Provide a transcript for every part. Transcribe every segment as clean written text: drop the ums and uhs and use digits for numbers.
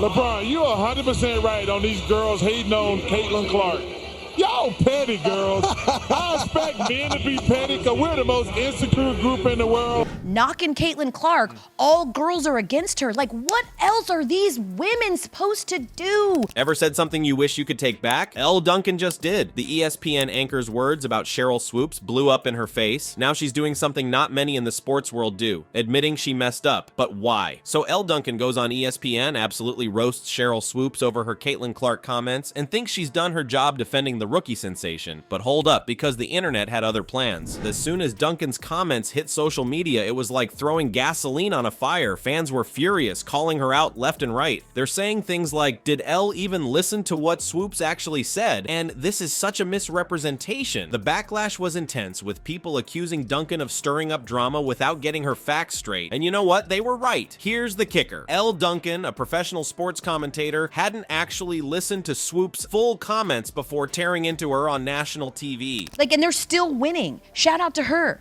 LeBron, you're 100% right on these girls hating on Clark. Y'all petty, girls. I expect men to be petty because we're the most insecure group in the world. Knocking Clark, all girls are against her. Like, what else are these women supposed to do? Ever said something you wish you could take back? Elle Duncan just did. The ESPN anchor's words about Sheryl Swoopes blew up in her face. Now she's doing something not many in the sports world do, admitting she messed up. But why? So Elle Duncan goes on ESPN, absolutely roasts Sheryl Swoopes over her Clark comments, and thinks she's done her job defending the rookie sensation. But hold up, because the internet had other plans. As soon as Duncan's comments hit social media, it was like throwing gasoline on a fire. Fans were furious, calling her out left and right. They're saying things like, did Elle even listen to what Swoopes actually said? And this is such a misrepresentation. The backlash was intense, with people accusing Duncan of stirring up drama without getting her facts straight. And you know what? They were right. Here's the kicker. Elle Duncan, a professional sports commentator, hadn't actually listened to Swoopes' full comments before tearing into her on national TV. Like, and they're still winning. Shout out to her.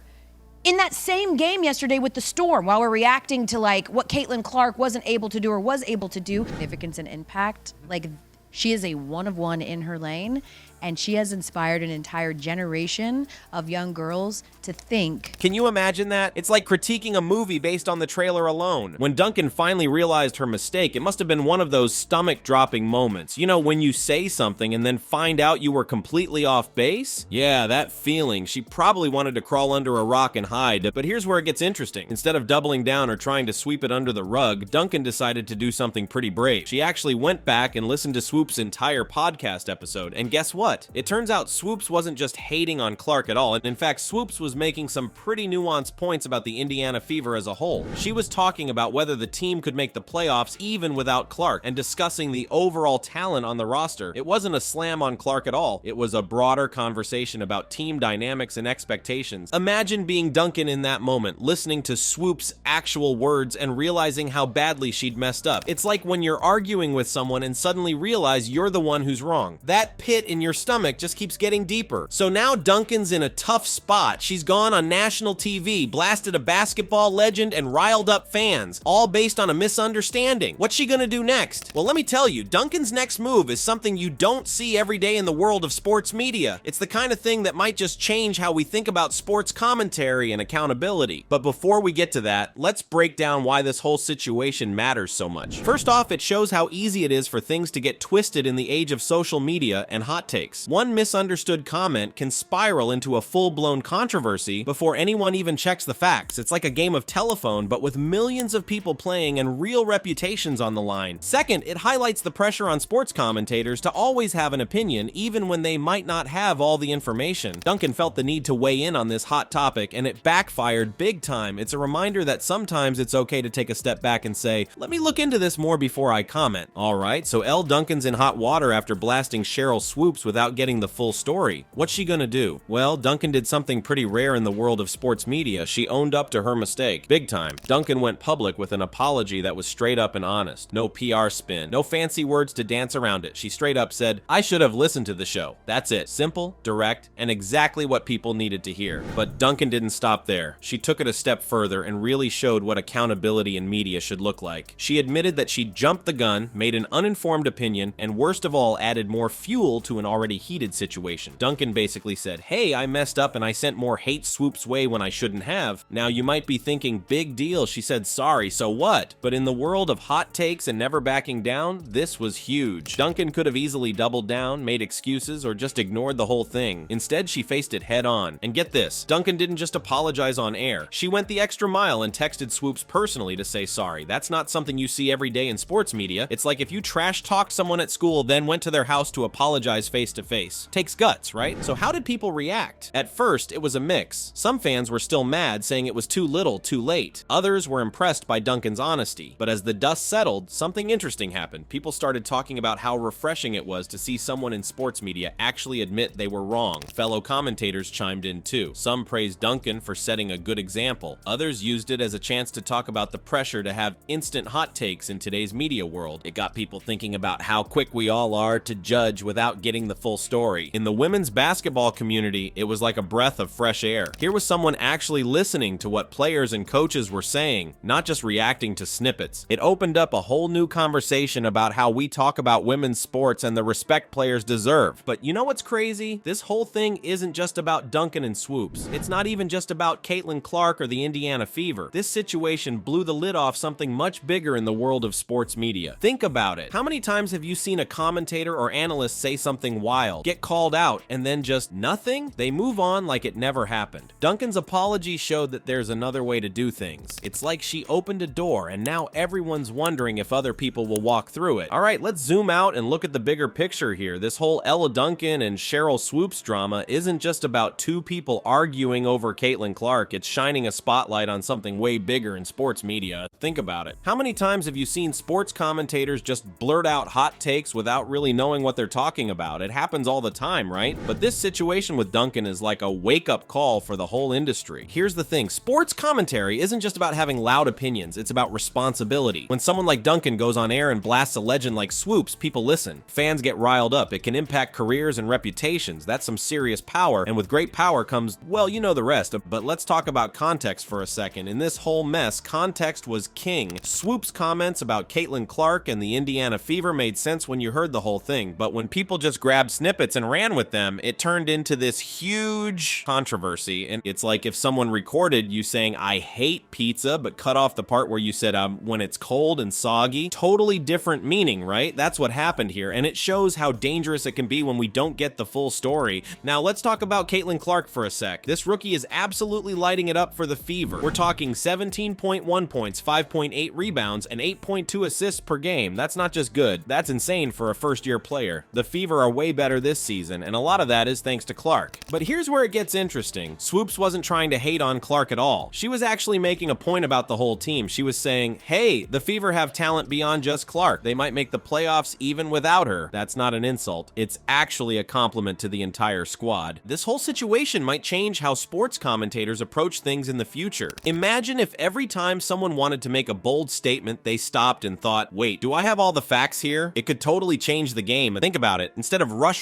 In that same game yesterday with the Storm, while we're reacting to like what Clark wasn't able to do or was able to do, significance and impact, like she is a one of one in her lane, and she has inspired an entire generation of young girls to think. Can you imagine that? It's like critiquing a movie based on the trailer alone. When Duncan finally realized her mistake, it must have been one of those stomach-dropping moments. You know, when you say something and then find out you were completely off base? Yeah, that feeling. She probably wanted to crawl under a rock and hide, but here's where it gets interesting. Instead of doubling down or trying to sweep it under the rug, Duncan decided to do something pretty brave. She actually went back and listened to Swoopes' entire podcast episode, and guess what? It turns out Swoopes wasn't just hating on Clark at all. In fact, Swoopes was making some pretty nuanced points about the Indiana Fever as a whole. She was talking about whether the team could make the playoffs even without Clark, and discussing the overall talent on the roster. It wasn't a slam on Clark at all. It was a broader conversation about team dynamics and expectations. Imagine being Duncan in that moment, listening to Swoopes' actual words and realizing how badly she'd messed up. It's like when you're arguing with someone and suddenly realize you're the one who's wrong. That pit in your stomach just keeps getting deeper. So now Duncan's in a tough spot. She's gone on national TV, blasted a basketball legend, and riled up fans, all based on a misunderstanding. What's she gonna do next? Well, let me tell you, Duncan's next move is something you don't see every day in the world of sports media. It's the kind of thing that might just change how we think about sports commentary and accountability. But before we get to that, let's break down why this whole situation matters so much. First off, it shows how easy it is for things to get twisted in the age of social media and hot takes. One misunderstood comment can spiral into a full-blown controversy before anyone even checks the facts. It's like a game of telephone, but with millions of people playing and real reputations on the line. Second, it highlights the pressure on sports commentators to always have an opinion, even when they might not have all the information. Duncan felt the need to weigh in on this hot topic, and it backfired big time. It's a reminder that sometimes it's okay to take a step back and say, let me look into this more before I comment. Alright, so Elle Duncan's in hot water after blasting Sheryl Swoopes without getting the full story. What's she gonna do? Well, Duncan did something pretty rare in the world of sports media. She owned up to her mistake. Big time. Duncan went public with an apology that was straight up and honest. No PR spin. No fancy words to dance around it. She straight up said, I should have listened to the show. That's it. Simple, direct, and exactly what people needed to hear. But Duncan didn't stop there. She took it a step further and really showed what accountability in media should look like. She admitted that she jumped the gun, made an uninformed opinion, and worst of all, added more fuel to an already heated situation. Duncan basically said, hey, I messed up and I sent more hate Swoopes' way when I shouldn't have. Now you might be thinking, big deal, she said sorry, so what? But in the world of hot takes and never backing down, this was huge. Duncan could have easily doubled down, made excuses, or just ignored the whole thing. Instead, she faced it head on. And get this, Duncan didn't just apologize on air. She went the extra mile and texted Swoopes personally to say sorry. That's not something you see every day in sports media. It's like if you trash talked someone at school, then went to their house to apologize face to face. Takes guts, right? So how did people react? At first, it was a mix. Some fans were still mad, saying it was too little, too late. Others were impressed by Duncan's honesty. But as the dust settled, something interesting happened. People started talking about how refreshing it was to see someone in sports media actually admit they were wrong. Fellow commentators chimed in too. Some praised Duncan for setting a good example. Others used it as a chance to talk about the pressure to have instant hot takes in today's media world. It got people thinking about how quick we all are to judge without getting the full story. In the women's basketball community, it was like a breath of fresh air. Here was someone actually listening to what players and coaches were saying, not just reacting to snippets. It opened up a whole new conversation about how we talk about women's sports and the respect players deserve. But you know what's crazy? This whole thing isn't just about Duncan and Swoopes. It's not even just about Caitlin-Clark or the Indiana Fever. This situation blew the lid off something much bigger in the world of sports media. Think about it. How many times have you seen a commentator or analyst say something wild, get called out, and then just nothing? They move on like it never happened. Duncan's apology showed that there's another way to do things. It's like she opened a door and now everyone's wondering if other people will walk through it. All right, let's zoom out and look at the bigger picture here. This whole Elle Duncan and Sheryl Swoopes drama isn't just about two people arguing over Caitlin-Clark. It's shining a spotlight on something way bigger in sports media. Think about it. How many times have you seen sports commentators just blurt out hot takes without really knowing what they're talking about? It happens all the time, right? But this situation with Duncan is like a wake-up call for the whole industry. Here's the thing, sports commentary isn't just about having loud opinions, it's about responsibility. When someone like Duncan goes on air and blasts a legend like Swoopes, people listen. Fans get riled up. It can impact careers and reputations. That's some serious power, and with great power comes, well, you know the rest. But let's talk about context for a second. In this whole mess, context was king. Swoopes' comments about Caitlin-Clark and the Indiana Fever made sense when you heard the whole thing, but when people just grabbed snippets and ran with them, it turned into this huge controversy. And it's like if someone recorded you saying, "I hate pizza," but cut off the part where you said, "when it's cold and soggy." Totally different meaning, right? That's what happened here, and it shows how dangerous it can be when we don't get the full story. Now, let's talk about Caitlin-Clark for a sec. This rookie is absolutely lighting it up for the Fever. We're talking 17.1 points, 5.8 rebounds, and 8.2 assists per game. That's not just good. That's insane for a first-year player. The Fever are way better this season, and a lot of that is thanks to Clark. But here's where it gets interesting. Swoopes wasn't trying to hate on Clark at all. She was actually making a point about the whole team. She was saying, hey, the Fever have talent beyond just Clark. They might make the playoffs even without her. That's not an insult. It's actually a compliment to the entire squad. This whole situation might change how sports commentators approach things in the future. Imagine if every time someone wanted to make a bold statement, they stopped and thought, wait, do I have all the facts here? It could totally change the game. Think about it. Instead of rush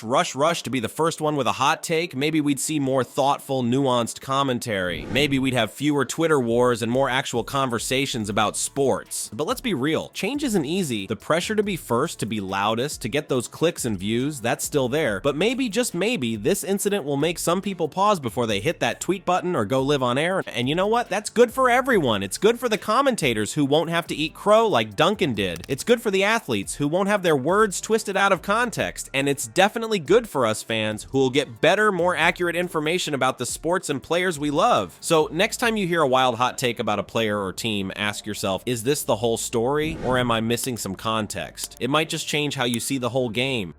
to be the first one with a hot take, maybe we'd see more thoughtful, nuanced commentary. Maybe we'd have fewer Twitter wars and more actual conversations about sports. But let's be real, change isn't easy. The pressure to be first, to be loudest, to get those clicks and views, that's still there. But maybe, just maybe, this incident will make some people pause before they hit that tweet button or go live on air. And you know what? That's good for everyone. It's good for the commentators who won't have to eat crow like Duncan did. It's good for the athletes who won't have their words twisted out of context. And it's definitely good for us fans who will get better, more accurate information about the sports and players we love. So next time you hear a wild hot take about a player or team, ask yourself, is this the whole story or am I missing some context? It might just change how you see the whole game.